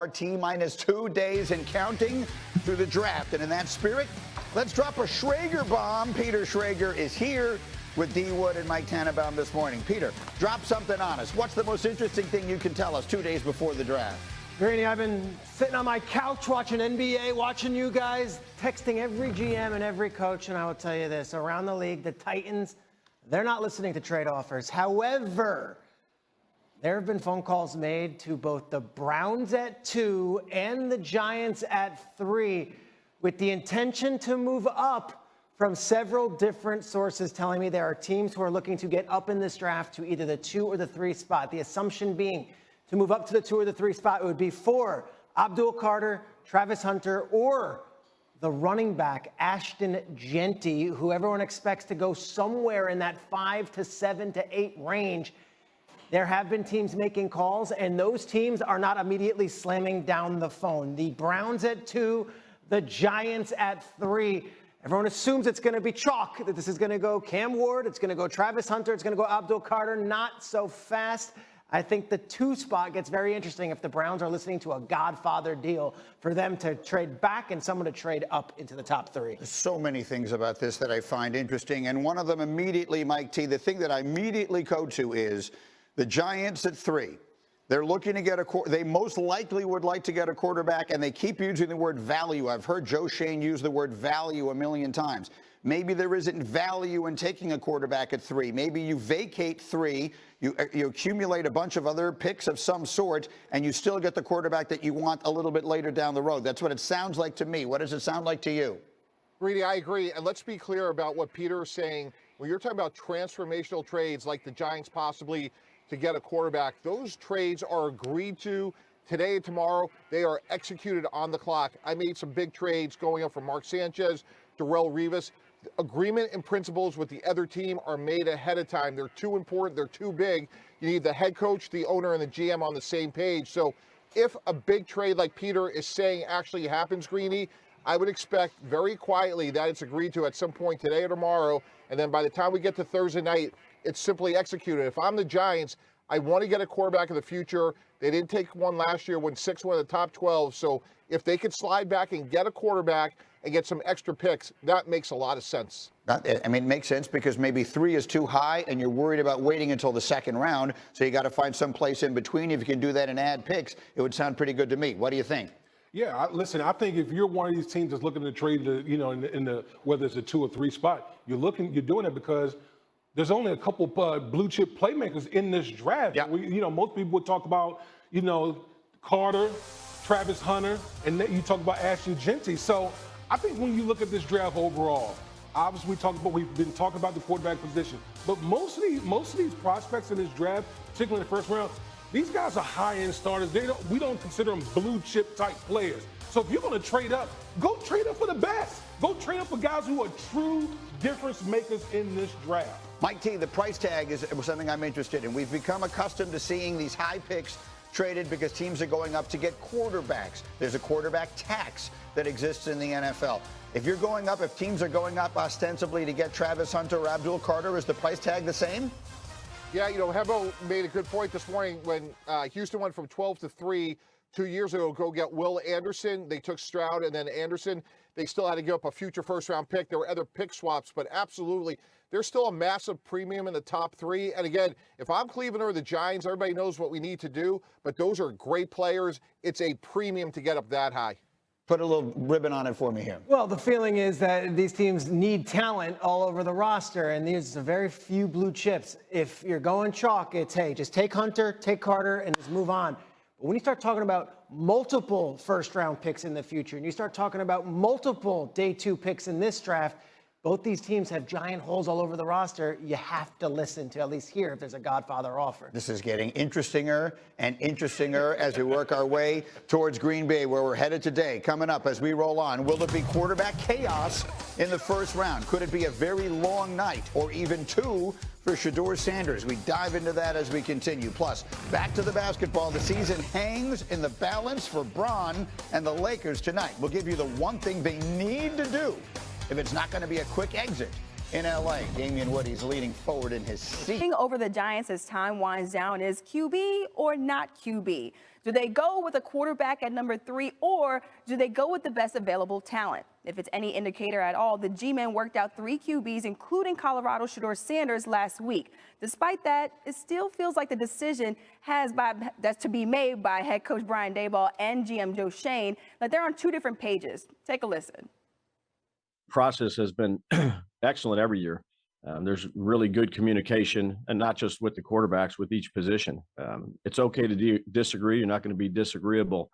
T-minus 2 days and counting through the draft. And in that spirit, let's drop a Schrager bomb. Peter Schrager is here with D. Wood and Mike Tannenbaum this morning. Peter, drop something on us. What's the most interesting thing you can tell us 2 days before the draft? Greeny, I've been sitting on my couch watching NBA, watching you guys, texting every GM and every coach, and I will tell you this, around the league, the Titans, they're not listening to trade offers. However, there have been phone calls made to both the Browns at 2 and the Giants at 3 with the intention to move up from several different sources telling me there are teams who are looking to get up in this draft to either the 2 or the 3 spot. The assumption being to move up to the 2 or the 3 spot, it would be for Abdul Carter, Travis Hunter, or the running back, Ashton Genty, who everyone expects to go somewhere in that 5 to 7 to 8 range. There have been teams making calls, and those teams are not immediately slamming down the phone. The Browns at 2, the Giants at 3. Everyone assumes it's going to be chalk, that this is going to go Cam Ward, it's going to go Travis Hunter, it's going to go Abdul Carter. Not so fast. I think the 2 spot gets very interesting if the Browns are listening to a Godfather deal for them to trade back and someone to trade up into the top 3. There's so many things about this that I find interesting, and one of them immediately, Mike T., the thing that I immediately go to is the Giants at 3. They're looking to get they most likely would like to get a quarterback, and they keep using the word value. I've heard Joe Schoen use the word value a million times. Maybe there isn't value in taking a quarterback at 3. Maybe you vacate 3, you accumulate a bunch of other picks of some sort, and you still get the quarterback that you want a little bit later down the road. That's what it sounds like to me. What does it sound like to you? Greedy, I agree. And let's be clear about what Peter is saying. When you're talking about transformational trades like the Giants possibly to get a quarterback, those trades are agreed to today and tomorrow. They are executed on the clock. I made some big trades going up from Mark Sanchez, Darrelle Revis. Agreement and principles with the other team are made ahead of time. They're too important. They're too big. You need the head coach, the owner, and the GM on the same page. So if a big trade like Peter is saying actually happens, Greeny, I would expect very quietly that it's agreed to at some point today or tomorrow. And then by the time we get to Thursday night, it's simply executed. If I'm the Giants, I want to get a quarterback in the future. They didn't take one last year when 6 went in the top 12. So if they could slide back and get a quarterback and get some extra picks, that makes a lot of sense. I mean, it makes sense because maybe 3 is too high and you're worried about waiting until the second round. So you got to find some place in between. If you can do that and add picks, it would sound pretty good to me. What do you think? Yeah, listen, I think if you're one of these teams that's looking to trade, in the whether it's a 2 or 3 spot, you're doing it because there's only a couple blue chip playmakers in this draft. Yeah. Most people would talk about, Carter, Travis Hunter, and then you talk about Ashton Genty. So I think when you look at this draft overall, obviously we've been talking about the quarterback position, but most of these prospects in this draft, particularly in the first round, these guys are high-end starters. We don't consider them blue chip type players. So if you're going to trade up, go trade up for the best. Go trade up for guys who are true difference makers in this draft. Mike T., the price tag is something I'm interested in. We've become accustomed to seeing these high picks traded because teams are going up to get quarterbacks. There's a quarterback tax that exists in the NFL. If teams are going up ostensibly to get Travis Hunter or Abdul Carter, is the price tag the same? Yeah, Hebo made a good point this morning when Houston went from 12 to 3 2 years ago. Go get Will Anderson. They took Stroud and then Anderson. They still had to give up a future first-round pick. There were other pick swaps, but absolutely, there's still a massive premium in the top 3. And again, if I'm Cleveland or the Giants, everybody knows what we need to do, but those are great players. It's a premium to get up that high. Put a little ribbon on it for me here. Well, the feeling is that these teams need talent all over the roster, and there's a very few blue chips. If you're going chalk, it's, hey, just take Hunter, take Carter, and just move on. But when you start talking about multiple first-round picks in the future, and you start talking about multiple day 2 picks in this draft, both these teams have giant holes all over the roster. You have to listen to at least hear if there's a Godfather offer. This is getting interestinger and interestinger as we work our way towards Green Bay, where we're headed today. Coming up as we roll on, will it be quarterback chaos in the first round? Could it be a very long night or even 2 for Shedeur Sanders? We dive into that as we continue. Plus, back to the basketball. The season hangs in the balance for Bron and the Lakers tonight. We'll give you the one thing they need to do if it's not going to be a quick exit in L.A. Damian Woody's leaning forward in his seat. Over the Giants as time winds down is QB or not QB. Do they go with a quarterback at number 3, or do they go with the best available talent? If it's any indicator at all, the G-men worked out 3 QBs, including Colorado Shedeur Sanders, last week. Despite that, it still feels like the decision that's to be made by head coach Brian Daboll and GM Joe Schoen, that they're on 2 different pages. Take a listen. Process has been excellent every year. There's really good communication, and not just with the quarterbacks, with each position. It's okay to disagree. You're not going to be disagreeable.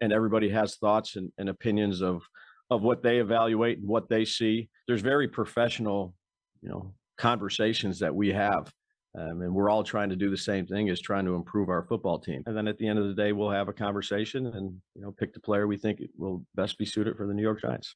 And everybody has thoughts and opinions of what they evaluate and what they see. There's very professional, conversations that we have. And we're all trying to do the same thing, is trying to improve our football team. And then at the end of the day, we'll have a conversation and, pick the player we think will best be suited for the New York Giants.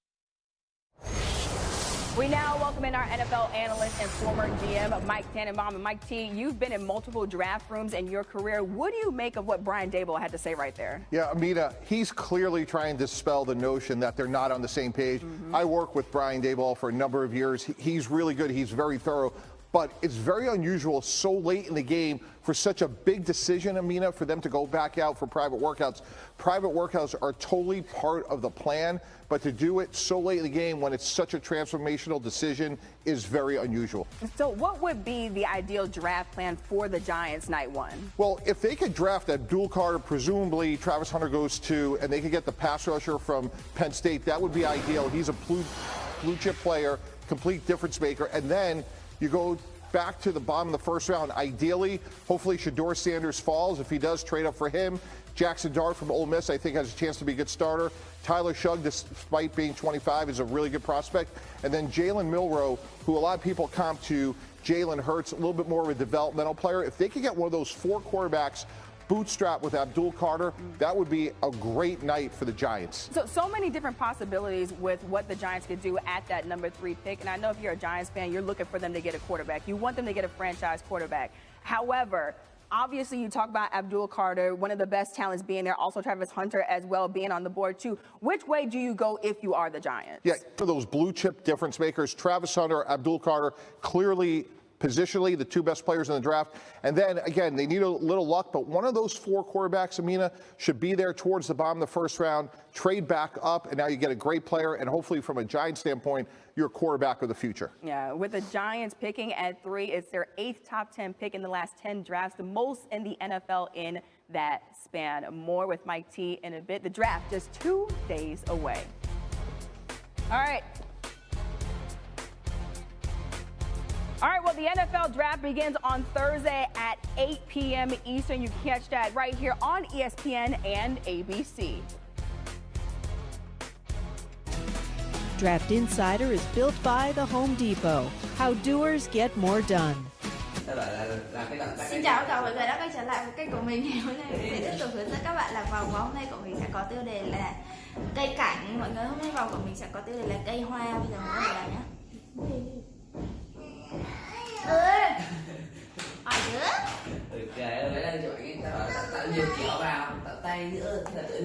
We now welcome in our NFL analyst and former GM, Mike Tannenbaum. And Mike T, you've been in multiple draft rooms in your career. What do you make of what Brian Daboll had to say right there? Yeah, Amina, he's clearly trying to dispel the notion that they're not on the same page. I worked with Brian Daboll for a number of years. He's really good. He's very thorough. But it's very unusual so late in the game for such a big decision, Amina, for them to go back out for private workouts. Private workouts are totally part of the plan, but to do it so late in the game when it's such a transformational decision is very unusual. So what would be the ideal draft plan for the Giants night 1? Well, if they could draft Abdul Carter, presumably Travis Hunter goes 2, and they could get the pass rusher from Penn State, that would be ideal. He's a blue chip player, complete difference maker, and then you go back to the bottom of the first round. Ideally, hopefully Shedeur Sanders falls. If he does, trade up for him. Jackson Dart from Ole Miss, I think, has a chance to be a good starter. Tyler Shugg, despite being 25, is a really good prospect. And then Jalen Milroe, who a lot of people comp to Jalen Hurts, a little bit more of a developmental player. If they could get one of those 4 quarterbacks bootstrap with Abdul Carter, that would be a great night for the Giants. So many different possibilities with what the Giants could do at that number 3 pick. And I know if you're a Giants fan, you're looking for them to get a quarterback. You want them to get a franchise quarterback. However, obviously you talk about Abdul Carter, one of the best talents being there, also Travis Hunter as well being on the board too. Which way do you go if you are the Giants? Yeah, for those blue chip difference makers, Travis Hunter, Abdul Carter, clearly positionally the 2 best players in the draft. And then again, they need a little luck, but one of those 4 quarterbacks, Amina, should be there towards the bottom of the first round, trade back up, and now you get a great player, and hopefully from a Giants standpoint, you're a quarterback of the future. Yeah, with the Giants picking at 3, it's their 8th top 10 pick in the last 10 drafts, the most in the NFL in that span. More with Mike T in a bit. The draft just 2 days away. All right. All right, well, the NFL draft begins on Thursday at 8 p.m. Eastern. You can catch that right here on ESPN and ABC. Draft Insider is built by The Home Depot. How doers get more done. Xin chào các bạn, đã quay trở lại với kênh của mình. Ngày hôm nay mình sẽ tiếp tục hướng dẫn các bạn là vòng của hôm nay của mình sẽ có tiêu đề là cây cảnh. Mọi người, hôm nay vòng của mình sẽ có tiêu đề là cây hoa. Bây giờ mọi người làm nhé. Ok, lấy lên cho bạn cái tạo nhiều kiểu vào, tạo tay nữa, là tự